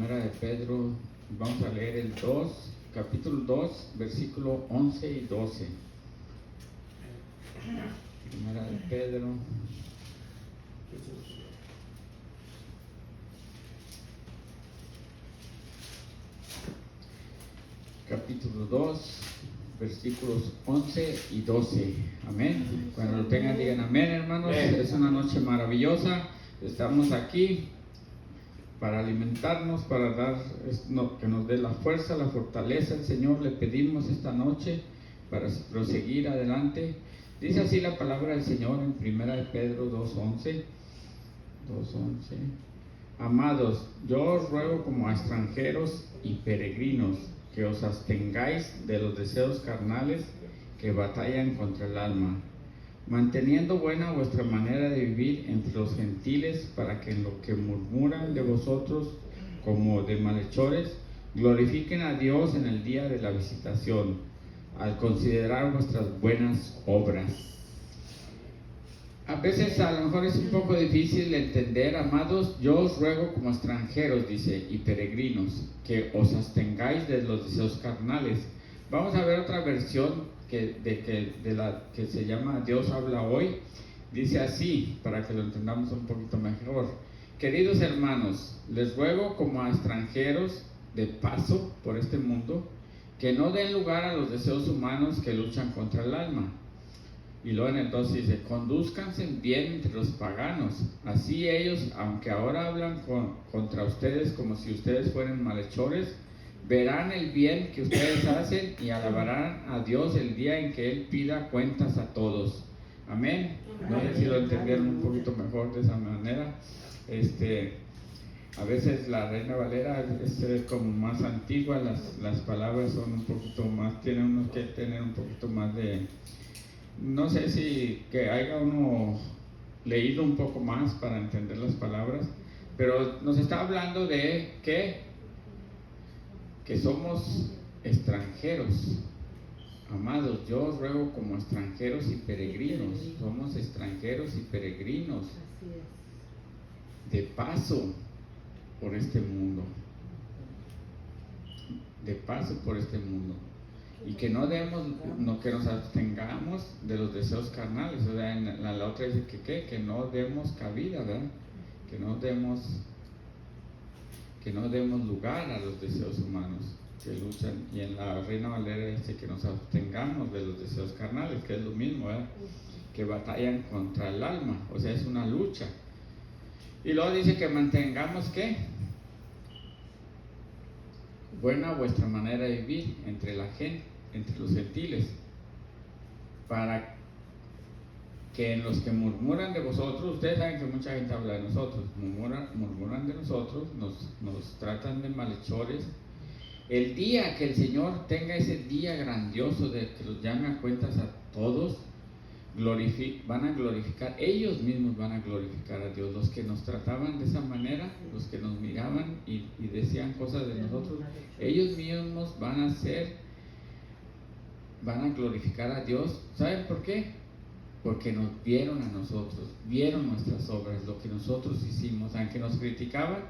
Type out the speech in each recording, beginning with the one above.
Primera de Pedro, vamos a leer el 2, capítulo 2, versículo 11 y 12. Primera de Pedro. Capítulo 2, versículos 11 y 12. Amén. Cuando lo tengan, digan amén, hermanos. Es una noche maravillosa. Estamos aquí para alimentarnos, para dar, que nos dé la fuerza, la fortaleza. El Señor le pedimos esta noche para proseguir adelante. Dice así la palabra del Señor en Primera de Pedro 2:11. Amados, yo os ruego como a extranjeros y peregrinos que os abstengáis de los deseos carnales que batallan contra el alma, manteniendo buena vuestra manera de vivir entre los gentiles, para que en lo que murmuran de vosotros como de malhechores, glorifiquen a Dios en el día de la visitación, al considerar vuestras buenas obras. A veces a lo mejor es un poco difícil de entender, amados, yo os ruego como extranjeros, dice, y peregrinos, que os abstengáis de los deseos carnales. Vamos a ver otra versión de la que se llama Dios habla hoy. Dice así, para que lo entendamos un poquito mejor: queridos hermanos, les ruego como a extranjeros de paso por este mundo, que no den lugar a los deseos humanos que luchan contra el alma. Y luego en el 2 dice: condúzcanse bien entre los paganos, así ellos, aunque ahora hablan contra ustedes como si ustedes fueran malhechores, verán el bien que ustedes hacen y alabarán a Dios el día en que Él pida cuentas a todos. Amén. No sé si lo entendieron un poquito mejor de esa manera. A veces la Reina Valera es como más antigua, las palabras son un poquito más, tienen uno que tener un poquito más de... No sé si que haya uno leído un poco más para entender las palabras, pero nos está hablando de que somos extranjeros. Amados, yo os ruego como extranjeros y peregrinos. Somos extranjeros y peregrinos de paso por este mundo. De paso por este mundo. Y que no que nos abstengamos de los deseos carnales. O sea, en la otra dice que no demos cabida, ¿verdad? Que no demos lugar a los deseos humanos que luchan. Y en la Reina Valera dice que nos abstengamos de los deseos carnales, que es lo mismo, ¿verdad? Que batallan contra el alma. O sea, es una lucha. Y luego dice que mantengamos, ¿qué? Buena vuestra manera de vivir entre la gente, entre los gentiles, para que en los que murmuran de vosotros, ustedes saben que mucha gente habla de nosotros, murmuran de nosotros, nos tratan de malhechores. El día que el Señor tenga ese día grandioso de que los llame a cuentas a todos, van a glorificar, ellos mismos van a glorificar a Dios. Los que nos trataban de esa manera, los que nos miraban y decían cosas de nosotros, ellos mismos van a glorificar a Dios. ¿Saben por qué? Porque nos vieron a nosotros, vieron nuestras obras, lo que nosotros hicimos. Aunque nos criticaban,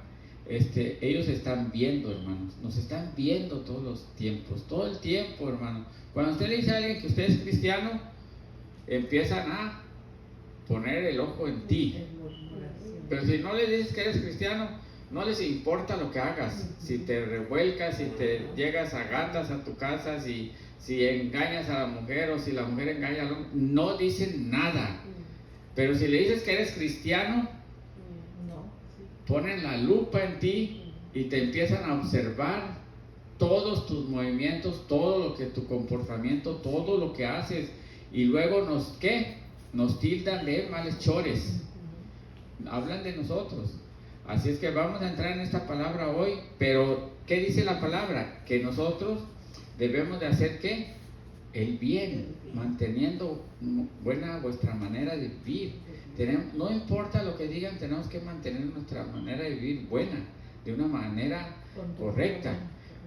ellos están viendo, hermanos, nos están viendo todos los tiempos, todo el tiempo, hermano. Cuando usted le dice a alguien que usted es cristiano, empiezan a poner el ojo en ti. Pero si no le dices que eres cristiano, no les importa lo que hagas. Si te revuelcas, si te llegas a gatas a tu casa, si engañas a la mujer o si la mujer engaña al hombre, no dicen nada. Pero si le dices que eres cristiano, ponen la lupa en ti y te empiezan a observar todos tus movimientos, todo lo que tu comportamiento, todo lo que haces. Y luego nos tildan de malhechores, hablan de nosotros. Así es que vamos a entrar en esta palabra hoy. Pero ¿qué dice la palabra? Que nosotros debemos de hacer ¿qué? El bien, manteniendo buena vuestra manera de vivir. No importa lo que digan, tenemos que mantener nuestra manera de vivir buena, de una manera correcta.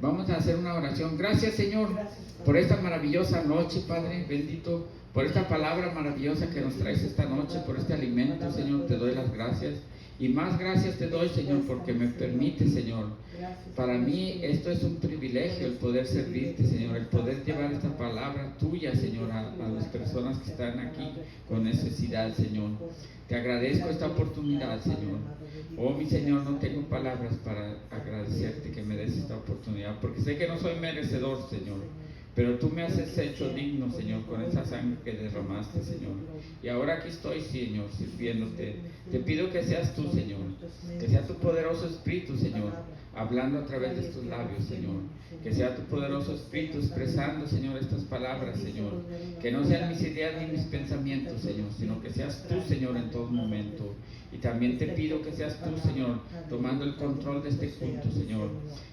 Vamos a hacer una oración. Gracias, Señor, por esta maravillosa noche, Padre bendito, por esta palabra maravillosa que nos traes esta noche, por este alimento, Señor, te doy las gracias. Y más gracias te doy, Señor, porque me permite, Señor. Para mí esto es un privilegio, el poder servirte, Señor, el poder llevar esta palabra tuya, Señor, a las personas que están aquí con necesidad, Señor. Te agradezco esta oportunidad, Señor. Oh, mi Señor, no tengo palabras para agradecerte que me des esta oportunidad, porque sé que no soy merecedor, Señor. Pero tú me has hecho digno, Señor, con esa sangre que derramaste, Señor. Y ahora aquí estoy, Señor, sirviéndote. Te pido que seas tú, Señor, que sea tu poderoso Espíritu, Señor, hablando a través de estos labios, Señor. Que sea tu poderoso Espíritu expresando, Señor, estas palabras, Señor. Que no sean mis ideas ni mis pensamientos, Señor, sino que seas tú, Señor, en todo momento. Y también te pido que seas tú, Señor, tomando el control de este culto, Señor.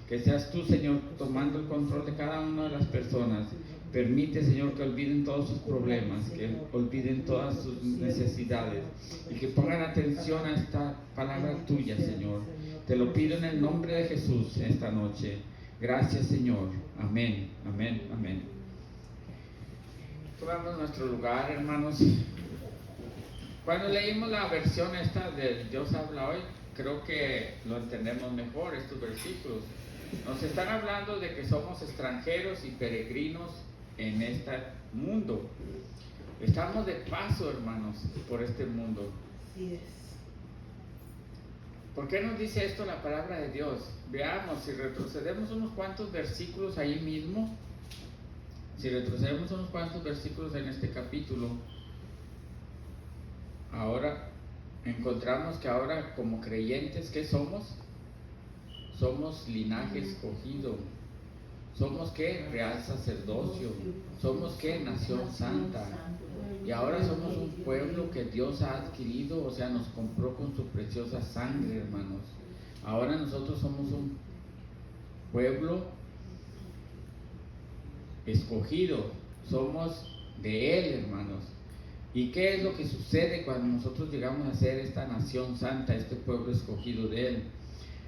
Que seas tú, Señor, tomando el control de cada una de las personas. Permite, Señor, que olviden todos sus problemas, que olviden todas sus necesidades y que pongan atención a esta palabra tuya, Señor. Te lo pido en el nombre de Jesús esta noche. Gracias, Señor. Amén, amén, amén. Tomamos nuestro lugar, hermanos. Cuando leímos la versión esta de Dios habla hoy, creo que lo entendemos mejor, estos versículos. Nos están hablando de que somos extranjeros y peregrinos en este mundo. Estamos de paso, hermanos, por este mundo. ¿Por qué nos dice esto la palabra de Dios? Veamos, si retrocedemos unos cuantos versículos ahí mismo, si retrocedemos unos cuantos versículos en este capítulo, ahora encontramos que ahora como creyentes, ¿qué somos? Somos linaje escogido. ¿Somos qué? Real sacerdocio. ¿Somos qué? Nación santa. Y ahora somos un pueblo que Dios ha adquirido, o sea, nos compró con su preciosa sangre, hermanos. Ahora nosotros somos un pueblo escogido. Somos de Él, hermanos. ¿Y qué es lo que sucede cuando nosotros llegamos a ser esta nación santa, este pueblo escogido de Él?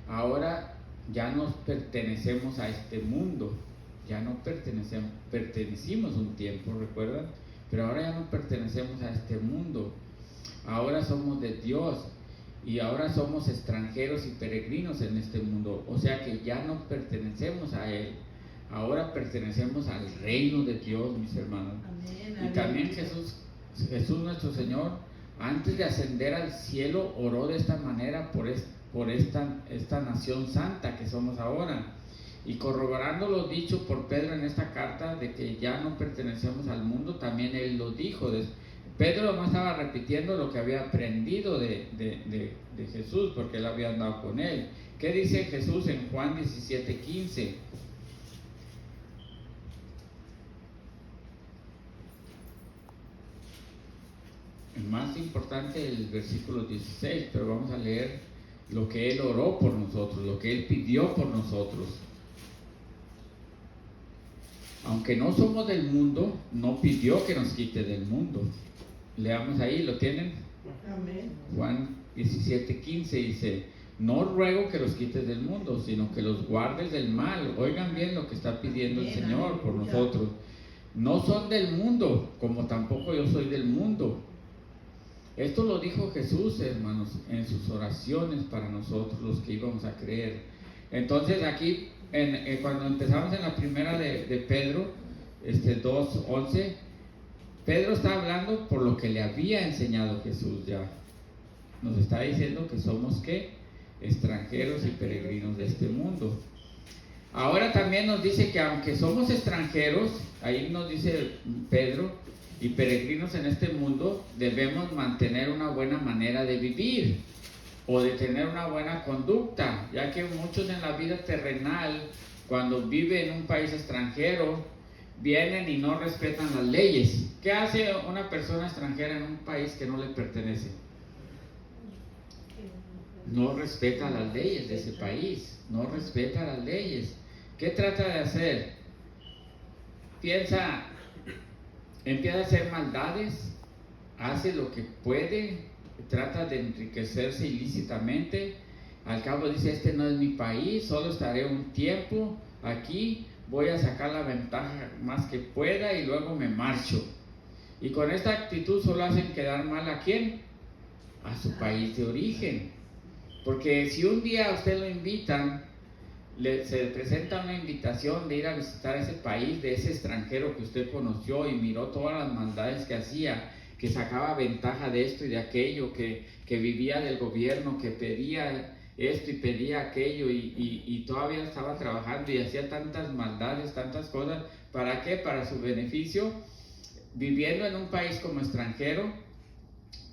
Ahora ya no pertenecemos a este mundo, ya no pertenecimos un tiempo, ¿recuerdan? Pero ahora ya no pertenecemos a este mundo, ahora somos de Dios y ahora somos extranjeros y peregrinos en este mundo, o sea que ya no pertenecemos a Él, ahora pertenecemos al reino de Dios, mis hermanos. Amén, y también Jesús nuestro Señor, antes de ascender al cielo, oró de esta manera por esta nación santa que somos ahora. Y corroborando lo dicho por Pedro en esta carta de que ya no pertenecemos al mundo, también él lo dijo. Pedro no estaba repitiendo lo que había aprendido de Jesús, porque él había andado con él. ¿Qué dice Jesús en Juan 17:15? El más importante es el versículo 16, pero vamos a leer lo que Él oró por nosotros, lo que Él pidió por nosotros. Aunque no somos del mundo, no pidió que nos quite del mundo. Leamos ahí, ¿lo tienen? Amén. Juan 17:15 dice: no ruego que los quites del mundo, sino que los guardes del mal. Oigan bien lo que está pidiendo el Señor por nosotros. No son del mundo, como tampoco yo soy del mundo. Esto lo dijo Jesús, hermanos, en sus oraciones para nosotros, los que íbamos a creer. Entonces aquí, cuando empezamos en la primera de Pedro, 2:11, Pedro está hablando por lo que le había enseñado Jesús ya. Nos está diciendo que somos, ¿qué? Extranjeros y peregrinos de este mundo. Ahora también nos dice que aunque somos extranjeros, ahí nos dice Pedro, y peregrinos en este mundo, debemos mantener una buena manera de vivir o de tener una buena conducta, ya que muchos en la vida terrenal, cuando viven en un país extranjero, vienen y no respetan las leyes. ¿Qué hace una persona extranjera en un país que no le pertenece? No respeta las leyes de ese país, no respeta las leyes. ¿Qué trata de hacer? Empieza a hacer maldades, hace lo que puede, trata de enriquecerse ilícitamente. Al cabo dice: este no es mi país, solo estaré un tiempo aquí, voy a sacar la ventaja más que pueda y luego me marcho. Y con esta actitud solo hacen quedar mal ¿a quién? A su país de origen. Porque si un día a usted lo invitan, se le presenta una invitación de ir a visitar ese país, de ese extranjero que usted conoció y miró todas las maldades que hacía, que sacaba ventaja de esto y de aquello, que vivía del gobierno, que pedía esto y pedía aquello y todavía estaba trabajando y hacía tantas maldades, tantas cosas. ¿Para qué? Para su beneficio. Viviendo en un país como extranjero,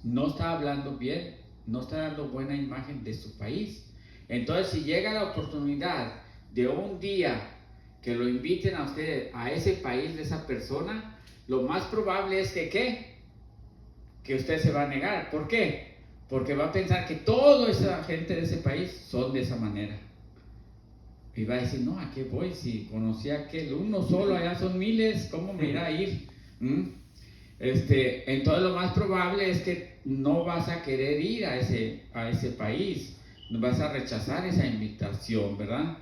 no está hablando bien, no está dando buena imagen de su país. Entonces, si llega la oportunidad de un día que lo inviten a usted a ese país de esa persona, lo más probable es que ¿qué? Que usted se va a negar. ¿Por qué? Porque va a pensar que toda esa gente de ese país son de esa manera. Y va a decir, no, ¿a qué voy? Si conocí a aquel, uno solo, allá son miles, ¿cómo me irá a ir? Entonces lo más probable es que no vas a querer ir a ese país, vas a rechazar esa invitación, ¿verdad?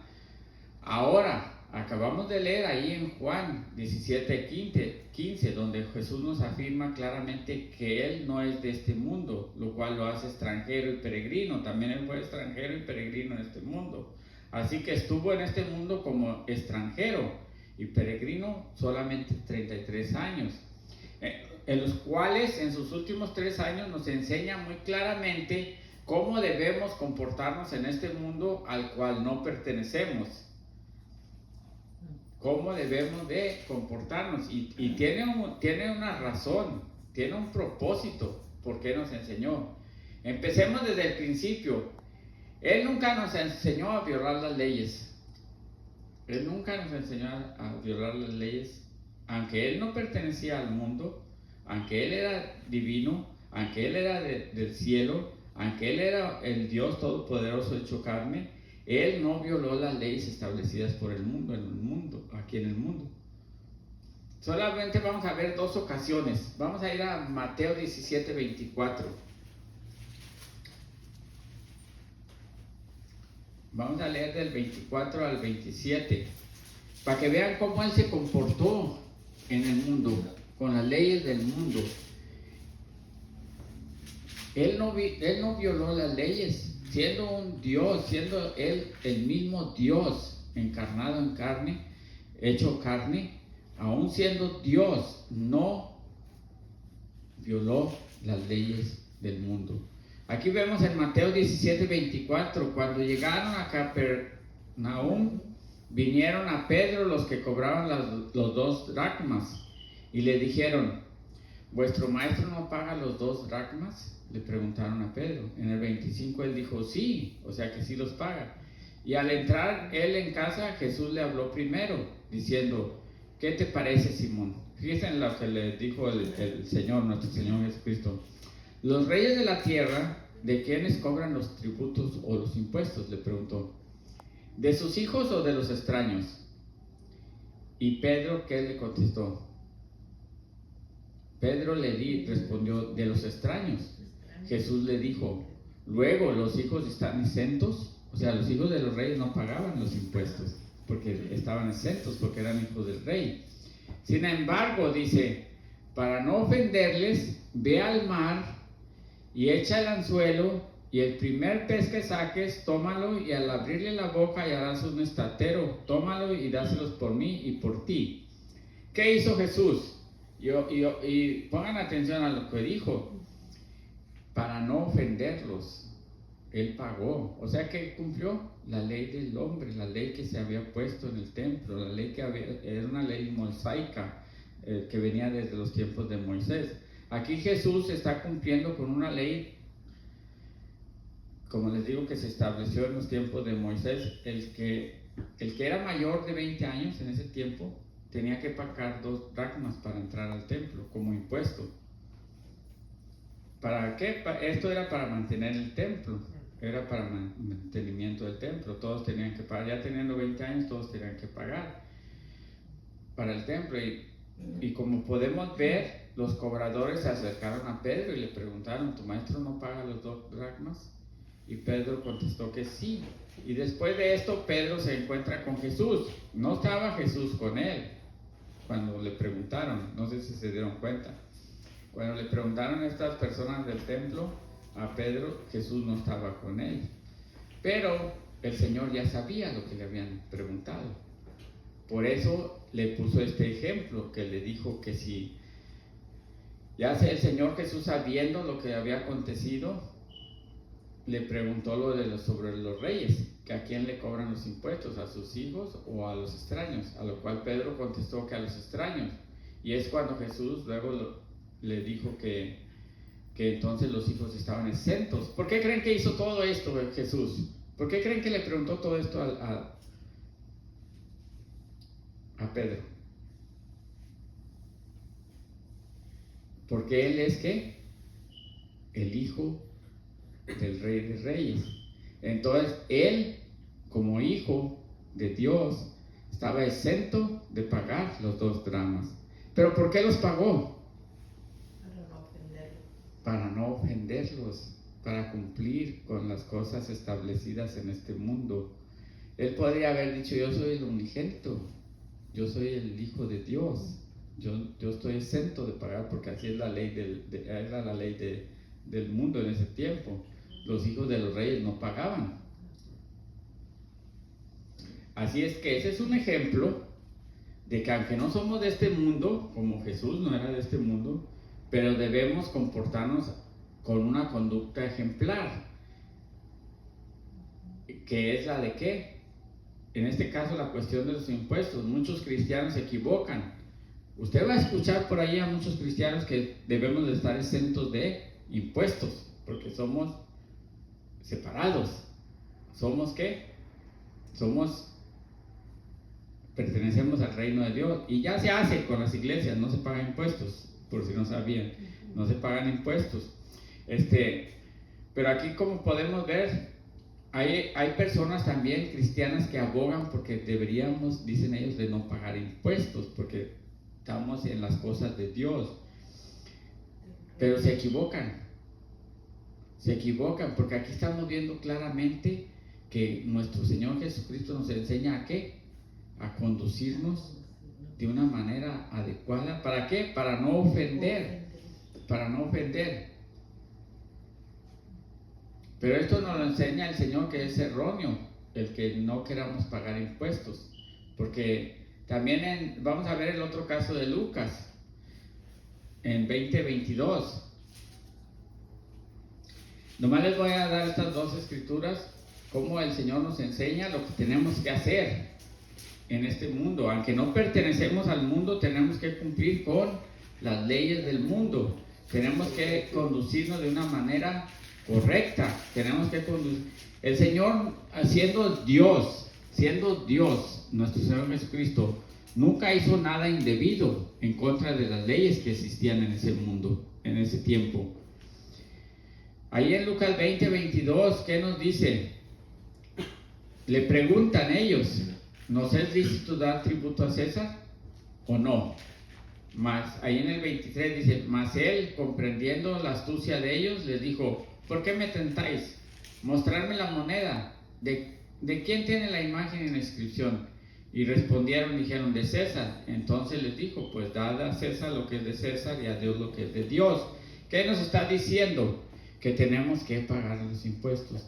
Ahora, acabamos de leer ahí en Juan 17:15, donde Jesús nos afirma claramente que Él no es de este mundo, lo cual lo hace extranjero y peregrino. También Él fue extranjero y peregrino en este mundo. Así que estuvo en este mundo como extranjero y peregrino solamente 33 años, en los cuales en sus últimos 3 años nos enseña muy claramente cómo debemos comportarnos en este mundo al cual no pertenecemos. Cómo debemos de comportarnos. Y tiene una razón, tiene un propósito, por qué nos enseñó. Empecemos desde el principio. Él nunca nos enseñó a violar las leyes. Él nunca nos enseñó a violar las leyes, aunque Él no pertenecía al mundo, aunque Él era divino, aunque Él era del cielo, aunque Él era el Dios todopoderoso hecho carne. Él no violó las leyes establecidas por el mundo, aquí en el mundo. Solamente vamos a ver 2 ocasiones. Vamos a ir a Mateo 17:24. Vamos a leer del 24 al 27, para que vean cómo Él se comportó en el mundo, con las leyes del mundo. Él no violó las leyes, siendo un Dios, siendo Él el mismo Dios, encarnado en carne, hecho carne, aún siendo Dios, no violó las leyes del mundo. Aquí vemos en Mateo 17:24, cuando llegaron a Capernaum, vinieron a Pedro los que cobraban los 2 dracmas y le dijeron, ¿vuestro maestro no paga los 2 dracmas? Le preguntaron a Pedro. En el 25 él dijo, sí, o sea que sí los paga. Y al entrar él en casa, Jesús le habló primero, diciendo, ¿qué te parece, Simón? Fíjense en lo que le dijo el Señor, nuestro Señor Jesucristo. Los reyes de la tierra, ¿de quiénes cobran los tributos o los impuestos?, le preguntó. ¿De sus hijos o de los extraños? Y Pedro, ¿qué le contestó? Pedro respondió, de los extraños. Jesús le dijo, luego los hijos están exentos. O sea, los hijos de los reyes no pagaban los impuestos, porque estaban exentos, porque eran hijos del rey. Sin embargo, dice, para no ofenderles, ve al mar y echa el anzuelo, y el primer pez que saques, tómalo, y al abrirle la boca hallarás un estatero, tómalo y dáselos por mí y por ti. ¿Qué hizo Jesús? Y pongan atención a lo que dijo, para no ofenderlos, Él pagó, o sea que cumplió la ley del hombre, la ley que se había puesto en el templo, la ley que era una ley mosaica, que venía desde los tiempos de Moisés. Aquí Jesús está cumpliendo con una ley, como les digo, que se estableció en los tiempos de Moisés. El que era mayor de 20 años en ese tiempo tenía que pagar 2 dracmas para entrar al templo como impuesto. ¿Para qué? Esto era para mantener el templo, era para mantenimiento del templo. Todos tenían que pagar, ya teniendo 20 años, todos tenían que pagar para el templo. Y como podemos ver, los cobradores se acercaron a Pedro y le preguntaron, ¿tu maestro no paga los 2 dracmas? Y Pedro contestó que sí. Y después de esto, Pedro se encuentra con Jesús. No estaba Jesús con él cuando le preguntaron, no sé si se dieron cuenta. Cuando le preguntaron a estas personas del templo, a Pedro, Jesús no estaba con él. Pero el Señor ya sabía lo que le habían preguntado. Por eso le puso este ejemplo, que le dijo que si ya el Señor Jesús, sabiendo lo que había acontecido, le preguntó sobre los reyes, que a quién le cobran los impuestos, a sus hijos o a los extraños, a lo cual Pedro contestó que a los extraños. Y es cuando Jesús luego le dijo que entonces los hijos estaban exentos. ¿Por qué creen que hizo todo esto Jesús? ¿Por qué creen que le preguntó todo esto a Pedro? Porque él es ¿qué? El hijo del Rey de Reyes. Entonces él, como hijo de Dios, estaba exento de pagar los 2 dracmas. ¿Pero por qué los pagó? Para no ofenderlos, para cumplir con las cosas establecidas en este mundo. Él podría haber dicho: yo soy el unigénito, yo soy el hijo de Dios, yo estoy exento de pagar, porque así es la ley era la ley del mundo en ese tiempo. Los hijos de los reyes no pagaban. Así es que ese es un ejemplo de que aunque no somos de este mundo, como Jesús no era de este mundo, pero debemos comportarnos con una conducta ejemplar, que es la de ¿qué? En este caso, la cuestión de los impuestos. Muchos cristianos se equivocan. Usted va a escuchar por ahí a muchos cristianos que debemos de estar exentos de impuestos, porque somos separados. ¿Somos qué? Pertenecemos al reino de Dios, y ya se hace con las iglesias, no se pagan impuestos, por si no sabían, no se pagan impuestos. Pero aquí, como podemos ver, hay personas también cristianas que abogan porque deberíamos, dicen ellos, de no pagar impuestos, porque estamos en las cosas de Dios. Pero se equivocan, porque aquí estamos viendo claramente que nuestro Señor Jesucristo nos enseña a ¿qué? A conducirnos de una manera adecuada. ¿Para qué? Para no ofender. Pero esto nos lo enseña el Señor, que es erróneo el que no queramos pagar impuestos, porque también vamos a ver el otro caso de Lucas en 20:22. Nomás les voy a dar estas 2 escrituras, cómo el Señor nos enseña lo que tenemos que hacer en este mundo. Aunque no pertenecemos al mundo, tenemos que cumplir con las leyes del mundo. Tenemos que conducirnos de una manera correcta. El Señor, siendo Dios, nuestro Señor Jesucristo, nunca hizo nada indebido en contra de las leyes que existían en ese mundo, en ese tiempo. Ahí en Lucas 20:22, ¿qué nos dice? Le preguntan ellos: ¿nos es lícito dar tributo a César o no? Mas ahí en el 23 dice: mas él, comprendiendo la astucia de ellos, les dijo: ¿por qué me tentáis? Mostrarme la moneda. ¿De quién tiene la imagen en la inscripción? Y respondieron y dijeron: de César. Entonces les dijo: pues dad a César lo que es de César y a Dios lo que es de Dios. ¿Qué nos está diciendo? Que tenemos que pagar los impuestos,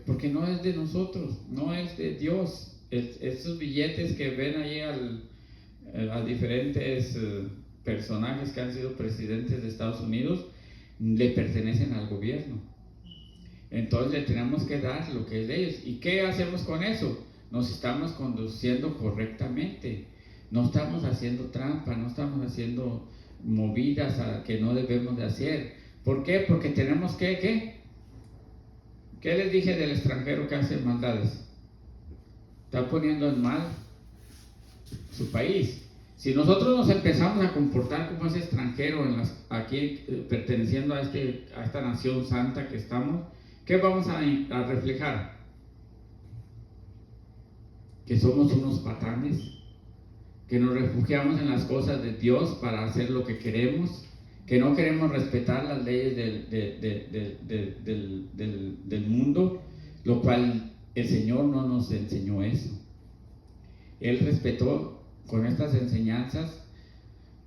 porque no es de nosotros, no es de Dios. Esos billetes que ven ahí a diferentes personajes que han sido presidentes de Estados Unidos, le pertenecen al gobierno. Entonces le tenemos que dar lo que es de ellos. ¿Y qué hacemos con eso? Nos estamos conduciendo correctamente, no estamos haciendo trampa, no estamos haciendo movidas que no debemos de hacer. ¿Por qué? Porque tenemos que, ¿qué les dije del extranjero que hace maldades? Está poniendo en mal su país. Si nosotros nos empezamos a comportar como ese extranjero aquí perteneciendo a esta nación santa que estamos, ¿qué vamos a reflejar? Que somos unos patanes, que nos refugiamos en las cosas de Dios para hacer lo que queremos, que no queremos respetar las leyes del mundo, lo cual el Señor no nos enseñó eso. Él respetó con estas enseñanzas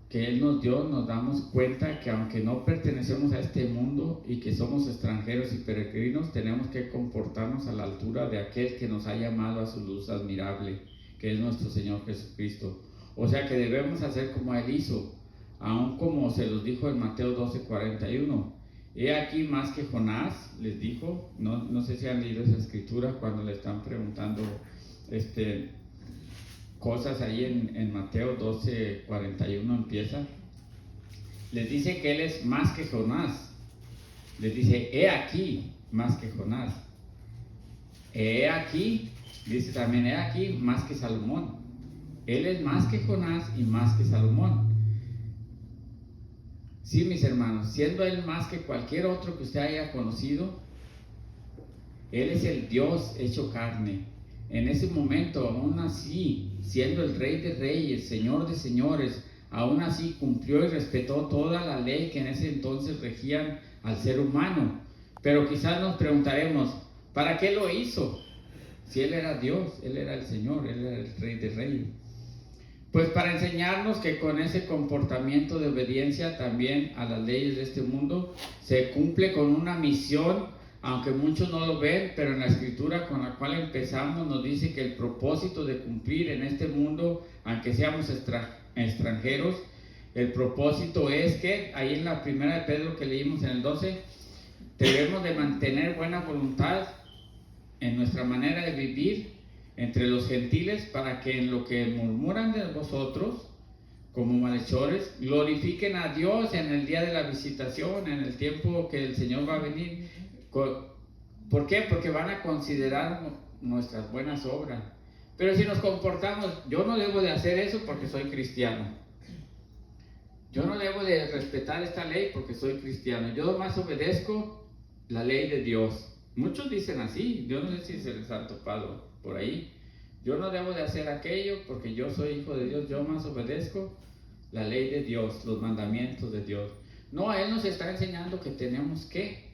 que Él nos dio, nos damos cuenta que aunque no pertenecemos a este mundo y que somos extranjeros y peregrinos, tenemos que comportarnos a la altura de aquel que nos ha llamado a su luz admirable, que es nuestro Señor Jesucristo. O sea que debemos hacer como Él hizo, aun como se los dijo en Mateo 12:41. He aquí más que Jonás, les dijo. No sé si han leído esa escritura cuando le están preguntando cosas ahí en Mateo 12:41 empieza. Les dice que Él es más que Jonás. Les dice, he aquí más que Jonás. He aquí, dice también, he aquí más que Salomón. Él es más que Jonás y más que Salomón. Sí, mis hermanos, siendo Él más que cualquier otro que usted haya conocido, Él es el Dios hecho carne. En ese momento, aún así, siendo el Rey de Reyes, Señor de Señores, aún así cumplió y respetó toda la ley que en ese entonces regían al ser humano. Pero quizás nos preguntaremos, ¿para qué lo hizo? Si Él era Dios, Él era el Señor, Él era el Rey de Reyes. Pues para enseñarnos que con ese comportamiento de obediencia también a las leyes de este mundo se cumple con una misión, aunque muchos no lo ven, pero en la escritura con la cual empezamos nos dice que el propósito de cumplir en este mundo, aunque seamos extranjeros, el propósito es que, ahí en la primera de Pedro que leímos en el 12, debemos de mantener buena voluntad en nuestra manera de vivir entre los gentiles, para que en lo que murmuran de vosotros como malhechores, glorifiquen a Dios en el día de la visitación, en el tiempo que el Señor va a venir. ¿Por qué? Porque van a considerar nuestras buenas obras. Pero si nos comportamos, yo no debo de hacer eso porque soy cristiano. Yo no debo de respetar esta ley porque soy cristiano. Yo más obedezco la ley de Dios. Muchos dicen así, yo no sé si se les ha topado por ahí. Yo no debo de hacer aquello porque yo soy hijo de Dios, yo más obedezco la ley de Dios, los mandamientos de Dios. No, Él nos está enseñando que tenemos que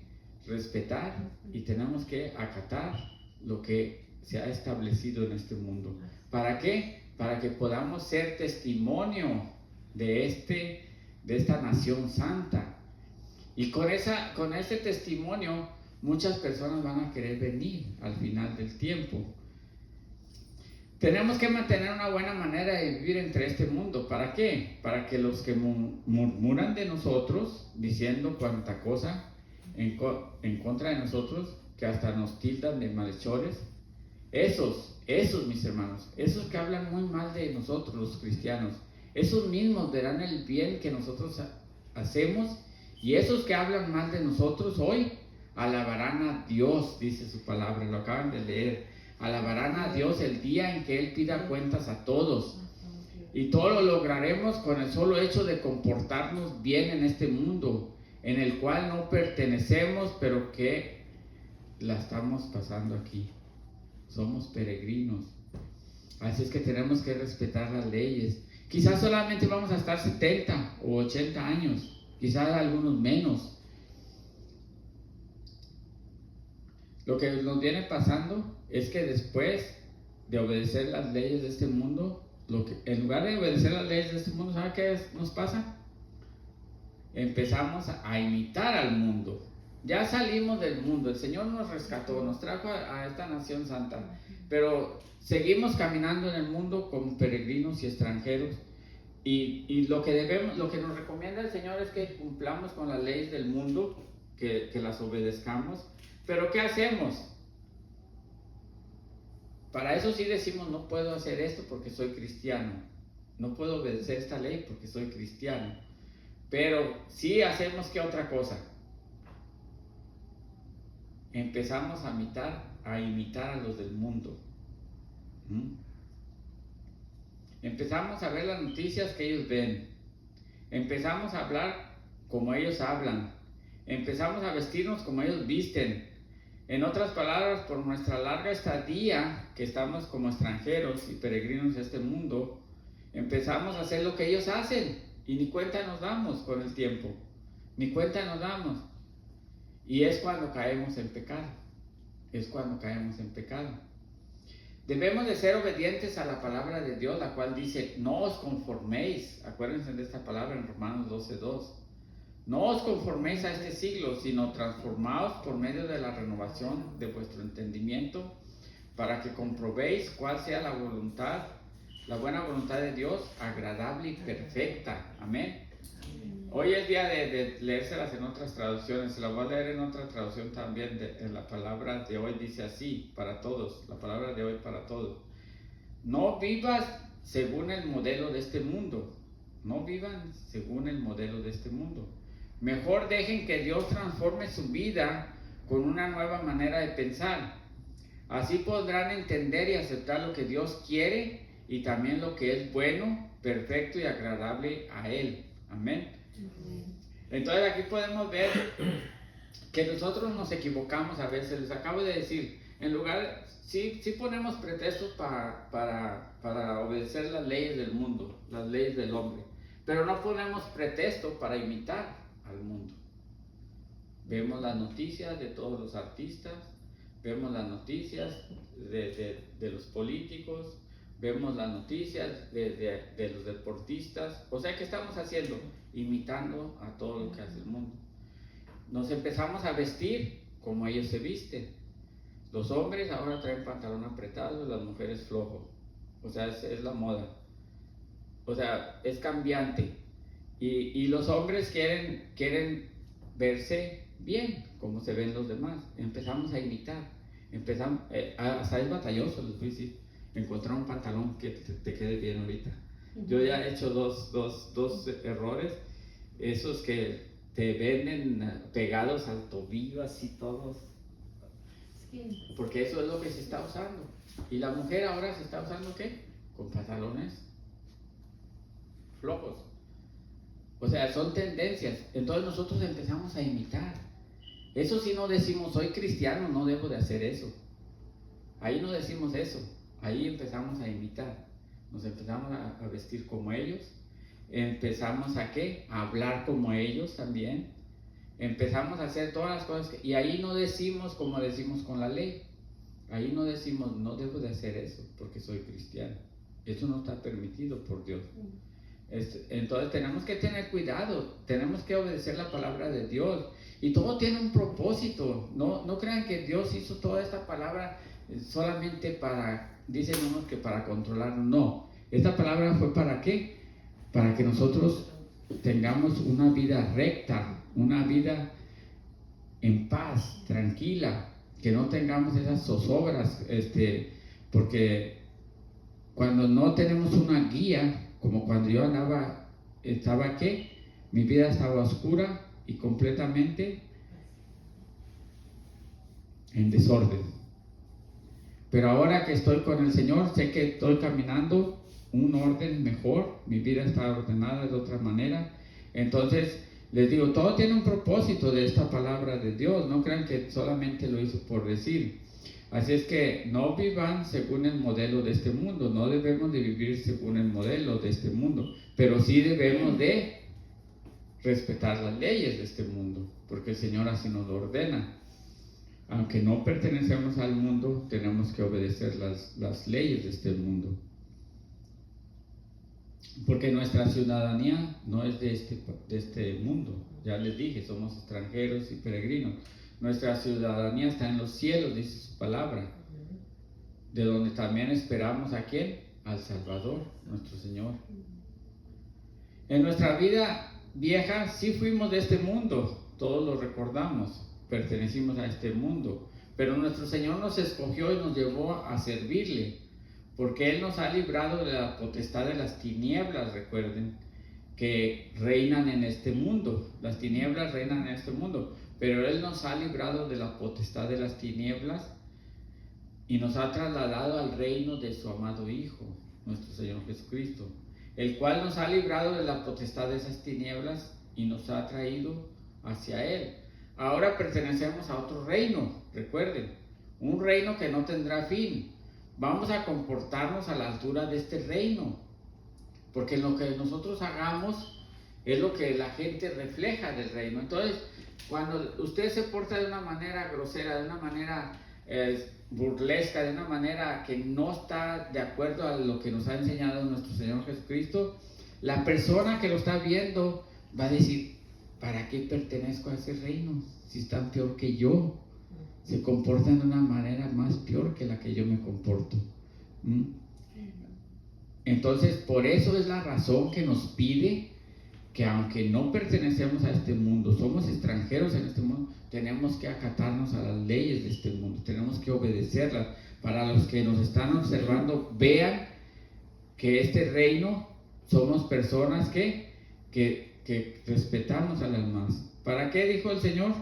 respetar y tenemos que acatar lo que se ha establecido en este mundo. ¿Para qué? Para que podamos ser testimonio de esta nación santa. Y con ese testimonio, muchas personas van a querer venir al final del tiempo. Tenemos que mantener una buena manera de vivir entre este mundo. ¿Para qué? Para que los que murmuran de nosotros, diciendo cuanta cosa en contra de nosotros, que hasta nos tildan de malhechores, esos mis hermanos, esos que hablan muy mal de nosotros los cristianos, esos mismos verán el bien que nosotros hacemos, y esos que hablan mal de nosotros hoy alabarán a Dios, dice su palabra, lo acaban de leer. Alabarán a Dios el día en que Él pida cuentas a todos. Y todo lo lograremos con el solo hecho de comportarnos bien en este mundo, en el cual no pertenecemos, pero que la estamos pasando aquí. Somos peregrinos. Así es que tenemos que respetar las leyes. Quizás solamente vamos a estar 70 o 80 años, quizás algunos menos. Lo que nos viene pasando es que después de obedecer las leyes de este mundo, en lugar de obedecer las leyes de este mundo, ¿sabe qué nos pasa? Empezamos a imitar al mundo. Ya salimos del mundo, el Señor nos rescató, nos trajo a esta nación santa, pero seguimos caminando en el mundo como peregrinos y extranjeros. Y lo que nos recomienda el Señor es que cumplamos con las leyes del mundo, que las obedezcamos. Pero ¿qué hacemos? Para eso sí decimos, no puedo hacer esto porque soy cristiano, no puedo obedecer esta ley porque soy cristiano. Pero sí hacemos, ¿qué otra cosa? Empezamos a imitar a los del mundo. Empezamos a ver las noticias que ellos ven. Empezamos a hablar como ellos hablan. Empezamos a vestirnos como ellos visten. En otras palabras, por nuestra larga estadía, que estamos como extranjeros y peregrinos de este mundo, empezamos a hacer lo que ellos hacen y ni cuenta nos damos con el tiempo, ni cuenta nos damos. Y es cuando caemos en pecado, Debemos de ser obedientes a la palabra de Dios, la cual dice, no os conforméis. Acuérdense de esta palabra en Romanos 12:2. No os conforméis a este siglo, sino transformaos por medio de la renovación de vuestro entendimiento, para que comprobéis cuál sea la voluntad, la buena voluntad de Dios, agradable y perfecta. Amén. Hoy es día de leérselas en otras traducciones. Se las voy a leer en otra traducción también. En la palabra de hoy dice así, para todos. La palabra de hoy para todos. No vivas según el modelo de este mundo. No vivan según el modelo de este mundo. Mejor dejen que Dios transforme su vida con una nueva manera de pensar. Así podrán entender y aceptar lo que Dios quiere y también lo que es bueno, perfecto y agradable a Él. Amén. Entonces aquí podemos ver que nosotros nos equivocamos a veces. Les acabo de decir, en lugar, sí ponemos pretextos para obedecer las leyes del mundo, las leyes del hombre, pero no ponemos pretexto para imitar al mundo. Vemos las noticias de todos los artistas, vemos las noticias de los políticos, vemos las noticias de los deportistas. O sea, ¿qué estamos haciendo? Imitando a todo lo que hace el mundo. Nos empezamos a vestir como ellos se visten. Los hombres ahora traen pantalón apretado, las mujeres flojo. O sea, es la moda. O sea, es cambiante. Y los hombres quieren verse bien, como se ven los demás. Empezamos a imitar. Hasta es batalloso, les voy a decir, encontrar un pantalón que te quede bien ahorita. Yo ya he hecho dos errores, esos que te venden pegados al tobillo, así todos, porque eso es lo que se está usando. Y la mujer ahora se está usando, ¿qué? Con pantalones flojos. O sea, son tendencias. Entonces nosotros empezamos a imitar. Eso sí, no decimos, soy cristiano, no debo de hacer eso. Ahí no decimos eso. Ahí empezamos a imitar. Nos empezamos a vestir como ellos. Empezamos a ¿qué? A hablar como ellos también. Empezamos a hacer todas las cosas. Y ahí no decimos como decimos con la ley. Ahí no decimos, no debo de hacer eso porque soy cristiano. Eso no está permitido por Dios. Entonces tenemos que tener cuidado. Tenemos que obedecer la palabra de Dios. Y todo tiene un propósito. No crean que Dios hizo toda esta palabra solamente para, dicen unos que para controlar. No, esta palabra fue para ¿qué? Para que nosotros tengamos una vida recta, una vida en paz, tranquila, que no tengamos esas zozobras, porque cuando no tenemos una guía, como cuando yo estaba ¿qué? Mi vida estaba oscura y completamente en desorden. Pero ahora que estoy con el Señor, sé que estoy caminando un orden mejor, mi vida está ordenada de otra manera. Entonces, les digo, todo tiene un propósito de esta palabra de Dios, no crean que solamente lo hizo por decir. Así es que no vivan según el modelo de este mundo, no debemos de vivir según el modelo de este mundo, pero sí debemos de respetar las leyes de este mundo, porque el Señor así nos lo ordena. Aunque no pertenecemos al mundo, tenemos que obedecer las leyes de este mundo. Porque nuestra ciudadanía no es de este mundo. Ya les dije, somos extranjeros y peregrinos. Nuestra ciudadanía está en los cielos, dice su palabra. De donde también esperamos ¿a quién? Al Salvador, nuestro Señor. En nuestra vida vieja sí fuimos de este mundo, todos lo recordamos. Pertenecimos a este mundo, pero nuestro Señor nos escogió y nos llevó a servirle, porque Él nos ha librado de la potestad de las tinieblas. Recuerden que reinan en este mundo, las tinieblas reinan en este mundo, pero Él nos ha librado de la potestad de las tinieblas y nos ha trasladado al reino de su amado Hijo, nuestro Señor Jesucristo, el cual nos ha librado de la potestad de esas tinieblas y nos ha traído hacia Él. Ahora pertenecemos a otro reino, recuerden, un reino que no tendrá fin. Vamos a comportarnos a la altura de este reino, porque lo que nosotros hagamos es lo que la gente refleja del reino. Entonces, cuando usted se porta de una manera grosera, de una manera burlesca, de una manera que no está de acuerdo a lo que nos ha enseñado nuestro Señor Jesucristo, la persona que lo está viendo va a decir: ¿para qué pertenezco a ese reino si están peor que yo? Se comportan de una manera más peor que la que yo me comporto. Entonces, por eso es la razón que nos pide que, aunque no pertenecemos a este mundo, somos extranjeros en este mundo, tenemos que acatarnos a las leyes de este mundo, tenemos que obedecerlas. Para los que nos están observando, vean que este reino somos personas que respetamos a las demás. ¿Para qué dijo el Señor?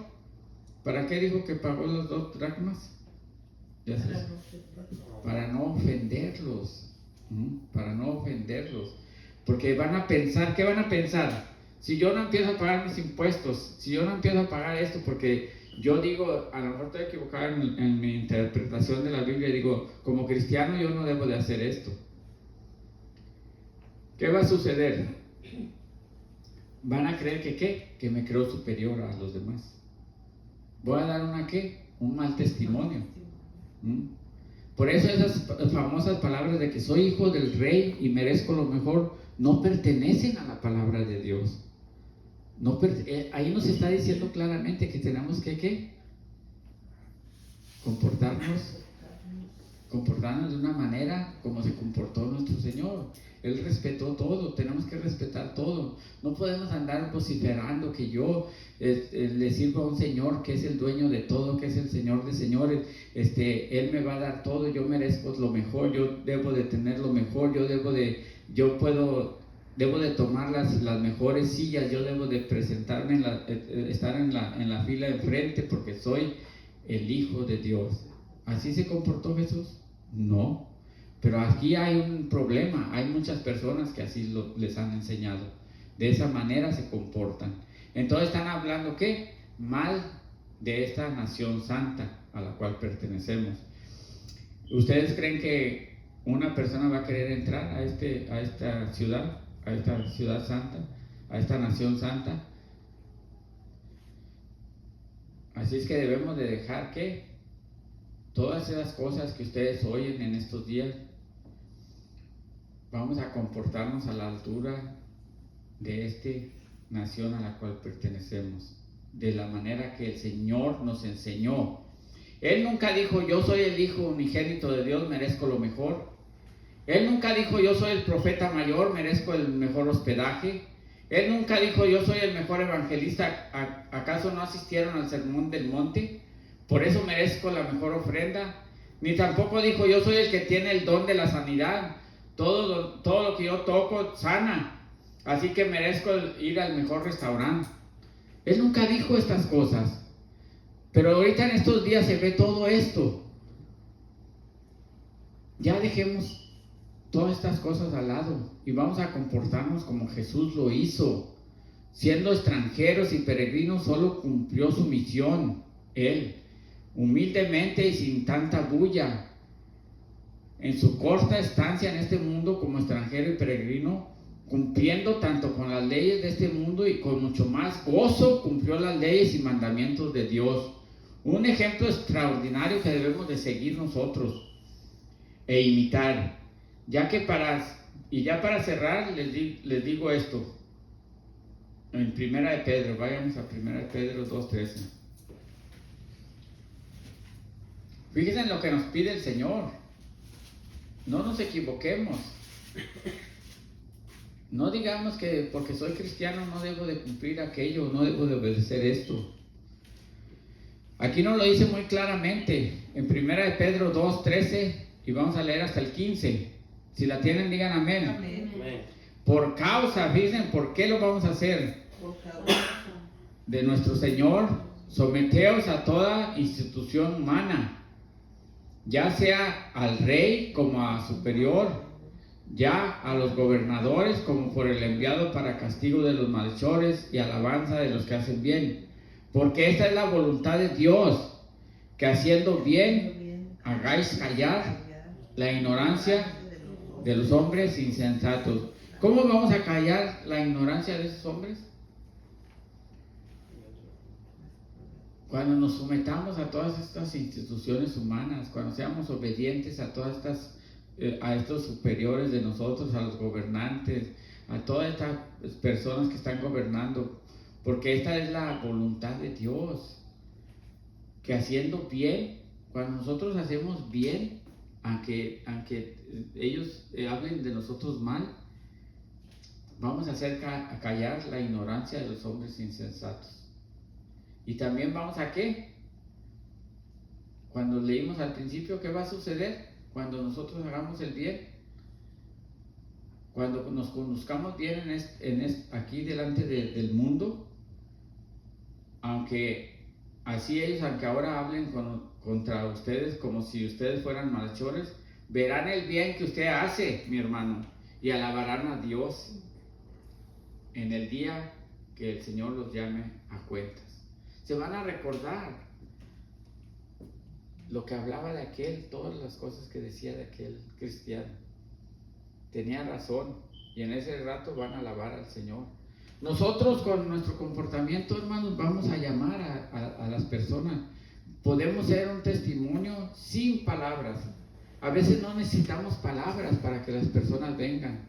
¿Para qué dijo que pagó los 2 dracmas? Ya sabes, para no ofenderlos. Para no ofenderlos. Porque van a pensar, ¿qué van a pensar? Si yo no empiezo a pagar mis impuestos, si yo no empiezo a pagar esto, porque yo digo, a lo mejor estoy equivocado en mi interpretación de la Biblia, y digo, como cristiano yo no debo de hacer esto. ¿Qué va a suceder? Van a creer que ¿qué? Que me creo superior a los demás. Voy a dar un mal testimonio. Por eso esas famosas palabras de que soy hijo del rey y merezco lo mejor, no pertenecen a la palabra de Dios. Ahí nos está diciendo claramente que tenemos que comportarnos de una manera como se comportó nuestro Señor. Él respetó todo, tenemos que respetar todo. No podemos andar vociferando que yo le sirvo a un Señor que es el dueño de todo, que es el Señor de señores. Él me va a dar todo, yo merezco lo mejor, yo debo de tener lo mejor, debo de tomar las mejores sillas, yo debo de presentarme, estar en la fila de enfrente porque soy el Hijo de Dios. ¿Así se comportó Jesús? No. Pero aquí hay un problema, hay muchas personas que así les han enseñado, de esa manera se comportan. Entonces están hablando ¿qué? Mal de esta nación santa a la cual pertenecemos. ¿Ustedes creen que una persona va a querer entrar a esta ciudad santa, a esta nación santa? Así es que debemos de dejar que todas esas cosas que ustedes oyen en estos días, vamos a comportarnos a la altura de esta nación a la cual pertenecemos, de la manera que el Señor nos enseñó. Él nunca dijo: yo soy el Hijo unigénito de Dios, merezco lo mejor. Él nunca dijo: yo soy el profeta mayor, merezco el mejor hospedaje. Él nunca dijo: yo soy el mejor evangelista. ¿Acaso no asistieron al sermón del monte? Por eso merezco la mejor ofrenda. Ni tampoco dijo: yo soy el que tiene el don de la sanidad. Todo lo que yo toco sana, así que merezco ir al mejor restaurante. Él nunca dijo estas cosas. Pero ahorita en estos días se ve todo esto. Ya dejemos todas estas cosas al lado y vamos a comportarnos como Jesús lo hizo. Siendo extranjeros y peregrinos, solo cumplió su misión. Él, humildemente y sin tanta bulla, en su corta estancia en este mundo como extranjero y peregrino, cumpliendo tanto con las leyes de este mundo y con mucho más gozo, cumplió las leyes y mandamientos de Dios. Un ejemplo extraordinario que debemos de seguir nosotros e imitar. Ya para cerrar, les digo esto. En Primera de Pedro, vayamos a Primera de Pedro 2:13. Fíjense en lo que nos pide el Señor. No nos equivoquemos. No digamos que porque soy cristiano no debo de cumplir aquello, no debo de obedecer esto. Aquí nos lo dice muy claramente en 1 de Pedro 2:13 y vamos a leer hasta el 15. Si la tienen, digan amén. Amén. Por causa, fíjense, ¿por qué lo vamos a hacer? Por causa de nuestro Señor, someteos a toda institución humana, ya sea al rey como a superior, ya a los gobernadores como por el enviado para castigo de los malhechores y alabanza de los que hacen bien. Porque esta es la voluntad de Dios, que haciendo bien hagáis callar la ignorancia de los hombres insensatos. ¿Cómo vamos a callar la ignorancia de esos hombres? cuando nos sometamos a todas estas instituciones humanas, cuando seamos obedientes a todas estas, a estos superiores de nosotros, a los gobernantes, a todas estas personas que están gobernando, porque esta es la voluntad de Dios, que haciendo bien, cuando nosotros hacemos bien, aunque ellos hablen de nosotros mal, vamos a hacer a callar la ignorancia de los hombres insensatos. Y también vamos a ¿qué? Cuando leímos al principio, ¿qué va a suceder? Cuando nosotros hagamos el bien, cuando nos conozcamos bien aquí delante del mundo, aunque así ellos, aunque ahora hablen contra ustedes como si ustedes fueran malhechores, verán el bien que usted hace, mi hermano, y alabarán a Dios en el día que el Señor los llame a cuentas. Se van a recordar lo que hablaba de aquel, todas las cosas que decía de aquel cristiano. Tenía razón, y en ese rato van a alabar al Señor. Nosotros con nuestro comportamiento, hermanos, vamos a llamar a las personas. Podemos ser un testimonio sin palabras. A veces no necesitamos palabras para que las personas vengan.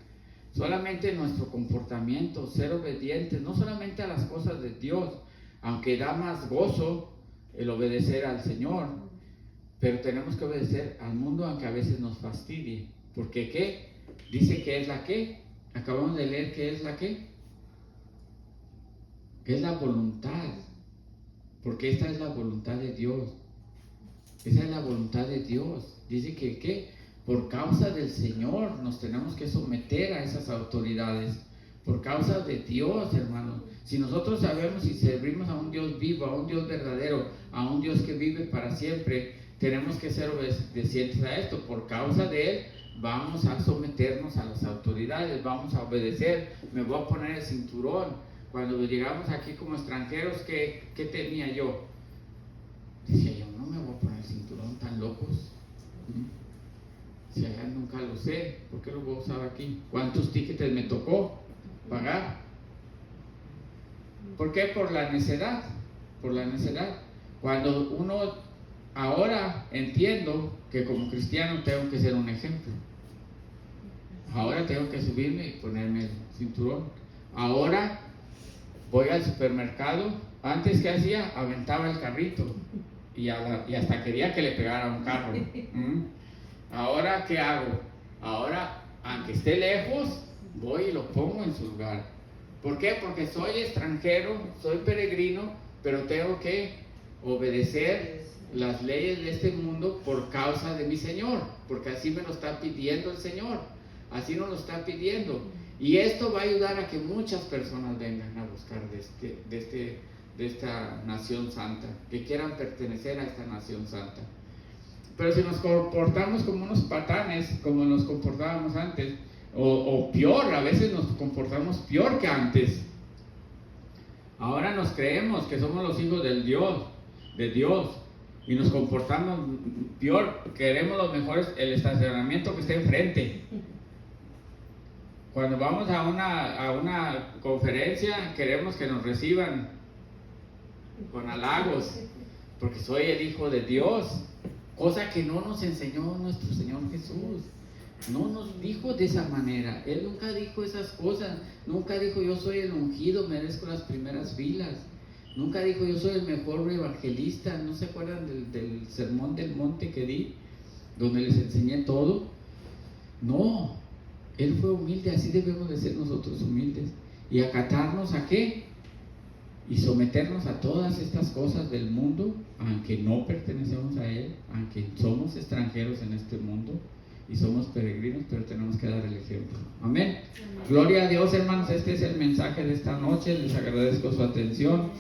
Solamente nuestro comportamiento, ser obedientes, no solamente a las cosas de Dios, aunque da más gozo el obedecer al Señor, pero tenemos que obedecer al mundo aunque a veces nos fastidie. Porque ¿qué? Dice que es la ¿qué? Acabamos de leer que es la ¿qué? Que es la voluntad. Porque esta es la voluntad de Dios. Esa es la voluntad de Dios. Dice que ¿qué? Por causa del Señor nos tenemos que someter a esas autoridades. Por causa de Dios, hermanos. Si nosotros sabemos y servimos a un Dios vivo, a un Dios verdadero, a un Dios que vive para siempre, tenemos que ser obedientes a esto. Por causa de Él, vamos a someternos a las autoridades, vamos a obedecer. Me voy a poner el cinturón. Cuando llegamos aquí como extranjeros, ¿qué tenía yo? Decía yo, no me voy a poner el cinturón, tan locos. Si allá nunca lo sé, ¿por qué lo voy a usar aquí? ¿Cuántos tickets me tocó pagar? ¿Por qué? Por la necedad. Por la necedad. Cuando uno, ahora entiendo que como cristiano tengo que ser un ejemplo. Ahora tengo que subirme y ponerme el cinturón. Ahora voy al supermercado. Antes, ¿qué hacía? Aventaba el carrito y hasta quería que le pegara un carro. Ahora, ¿qué hago? Ahora, aunque esté lejos, voy y lo pongo en su lugar. ¿Por qué? Porque soy extranjero, soy peregrino, pero tengo que obedecer las leyes de este mundo por causa de mi Señor, porque así me lo está pidiendo el Señor, así nos lo está pidiendo. Y esto va a ayudar a que muchas personas vengan a buscar de esta nación santa, que quieran pertenecer a esta nación santa. Pero si nos comportamos como unos patanes, como nos comportábamos antes, o peor, a veces nos comportamos peor que antes. Ahora nos creemos que somos los hijos de Dios, y nos comportamos peor. Queremos los mejores, el estacionamiento que esté enfrente. Cuando vamos a una conferencia, queremos que nos reciban con halagos, porque soy el hijo de Dios, cosa que no nos enseñó nuestro Señor Jesús. No nos dijo de esa manera. Él nunca dijo esas cosas. Nunca dijo yo soy el ungido, merezco las primeras filas. Nunca dijo yo soy el mejor evangelista. ¿No se acuerdan del sermón del monte que di? Donde les enseñé todo. No, Él fue humilde. Así debemos de ser nosotros, humildes. Y acatarnos ¿a qué? Y someternos a todas estas cosas del mundo, aunque no pertenecemos a Él, aunque somos extranjeros en este mundo y somos peregrinos, pero tenemos que dar el ejemplo. Amén. Gloria a Dios, hermanos. Este es el mensaje de esta noche. Les agradezco su atención.